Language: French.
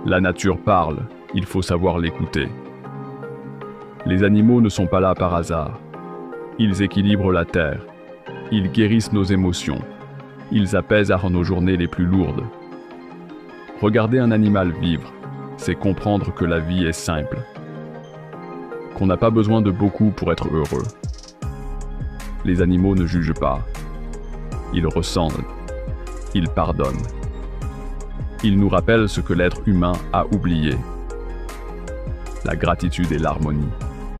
La nature parle, il faut savoir l'écouter. Les animaux ne sont pas là par hasard. Ils équilibrent la terre. Ils guérissent nos émotions. Ils apaisent nos journées les plus lourdes. Regarder un animal vivre, c'est comprendre que la vie est simple. Qu'on n'a pas besoin de beaucoup pour être heureux. Les animaux ne jugent pas. Ils ressentent. Ils pardonnent. Ils nous rappellent ce que l'être humain a oublié. La gratitude et l'harmonie.